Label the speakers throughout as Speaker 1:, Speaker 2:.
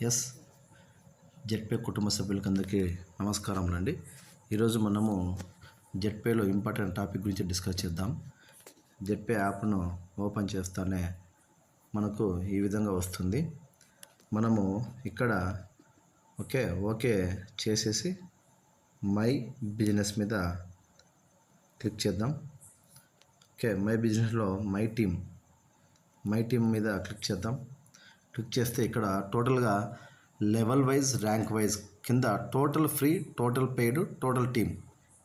Speaker 1: Yes Zedpay కుటుంబ సభ్యులకందరికీ నమస్కారములండి. ఈరోజు మనము జెడ్పేలో ఇంపార్టెంట్ టాపిక్ గురించి డిస్కస్ చేద్దాం. జెడ్పే యాప్ను ఓపెన్ చేస్తానే మనకు ఈ విధంగా వస్తుంది. మనము ఇక్కడ ఓకే చేసేసి మై బిజినెస్ మీద క్లిక్ చేద్దాం. మై బిజినెస్లో మై టీమ్ మీద క్లిక్ చేద్దాం. క్లిక్ చేస్తే ఇక్కడ టోటల్గా లెవెల్ వైజ్, ర్యాంక్ వైజ్ కింద total free, total paid, total team,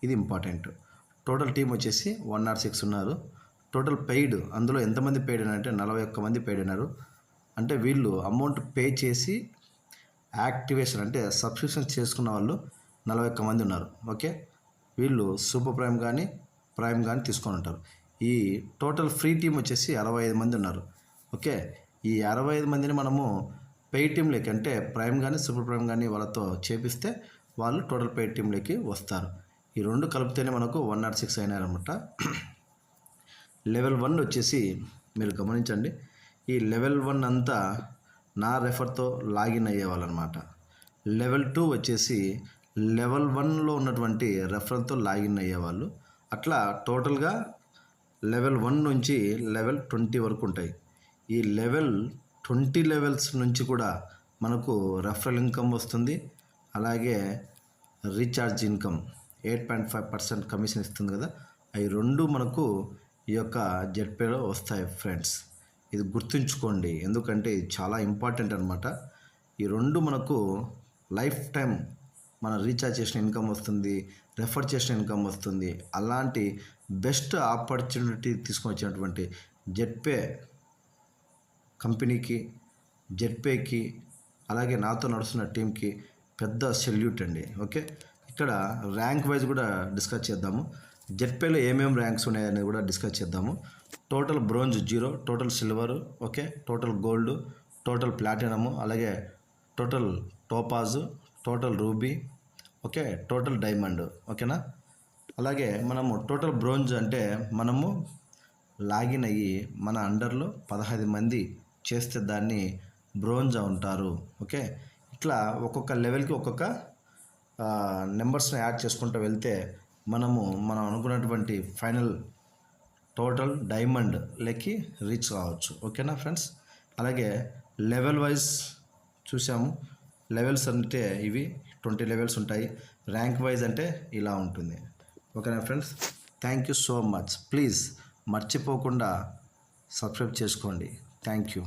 Speaker 1: ఇది ఇంపార్టెంట్. టోటల్ టీం వచ్చేసి 106 ఉన్నారు. టోటల్ పెయిడ్, అందులో ఎంతమంది పెయిడ్ అంటే 41 మంది పెయిడ్ ఉన్నారు. అంటే వీళ్ళు అమౌంట్ పే చేసి యాక్టివేషన్ అంటే సబ్స్క్రిప్షన్ చేసుకున్న వాళ్ళు 41 మంది ఉన్నారు. వీళ్ళు సూపర్ ప్రైమ్ కానీ ప్రైమ్ కానీ తీసుకొని ఉంటారు. ఈ టోటల్ ఫ్రీ టీం వచ్చేసి 65 మంది ఉన్నారు. ఈ 65 మందిని మనము పెయిడ్ టీంలోకి అంటే ప్రైమ్ కానీ సూపర్ ప్రైమ్ కానీ వాళ్ళతో చేపిస్తే వాళ్ళు టోటల్ పెయిడ్ టీంలోకి వస్తారు. ఈ రెండు కలిపితేనే మనకు 106 అయినారనమాట. లెవెల్ 1 వచ్చేసి మీరు గమనించండి, ఈ లెవెల్ 1 అంతా నా రెఫర్తో లాగిన్ అయ్యేవాళ్ళనమాట. లెవెల్ 2 వచ్చేసి లెవెల్ 1లో ఉన్నటువంటి రెఫరల్తో లాగిన్ అయ్యేవాళ్ళు. అట్లా టోటల్గా లెవెల్ 1 నుంచి లెవెల్ 20 వరకు ఉంటాయి. ఈ లెవెల్ 20 లెవెల్స్ నుంచి కూడా మనకు రెఫరల్ ఇన్కమ్ వస్తుంది. అలాగే రీఛార్జ్ ఇన్కమ్ 8.5% కమిషన్ ఇస్తుంది కదా, అవి రెండు మనకు ఈ యొక్క జెడ్పేలో వస్తాయి ఫ్రెండ్స్. ఇది గుర్తుంచుకోండి, ఎందుకంటే ఇది చాలా ఇంపార్టెంట్ అనమాట. ఈ రెండు మనకు లైఫ్ టైం మన రీఛార్జ్ చేసిన ఇన్కమ్ వస్తుంది, రెఫర్ చేసిన ఇన్కమ్ వస్తుంది. అలాంటి బెస్ట్ ఆపర్చునిటీ తీసుకొని వచ్చినటువంటి జెడ్పే కంపెనీకి, జెడ్పేకి, అలాగే నాతో నడుస్తున్న టీంకి పెద్ద సెల్యూట్ అండి. ఇక్కడ ర్యాంక్ వైజ్ కూడా డిస్కస్ చేద్దాము. జెడ్పేలో ఏమేమి ర్యాంక్స్ ఉన్నాయని కూడా డిస్కస్ చేద్దాము. Total bronze 0, total silver, total gold, total platinum, అలాగే total topaz, total ruby, total diamond. అలాగే మనము టోటల్ బ్రోంజ్ అంటే మనము లాగిన్ అయ్యి మన అండర్లో 15 మంది చేస్తే దాన్ని బ్రోంజ్ ఉంటారు. ఇట్లా ఒక్కొక్క లెవెల్కి ఒక్కొక్క నెంబర్స్ని యాడ్ చేసుకుంటూ వెళ్తే మనం అనుకున్నటువంటి ఫైనల్ టోటల్ డైమండ్ లెక్కి రీచ్ కావచ్చు. ఫ్రెండ్స్, అలాగే లెవెల్ వైజ్ చూసాము. లెవెల్స్ అంటే ఇవి 20 లెవెల్స్ ఉంటాయి. ర్యాంక్ వైజ్ అంటే ఇలా ఉంటుంది. Friends, thank you so much. Please మర్చిపోకుండా సబ్స్క్రైబ్ చేసుకోండి. Thank you.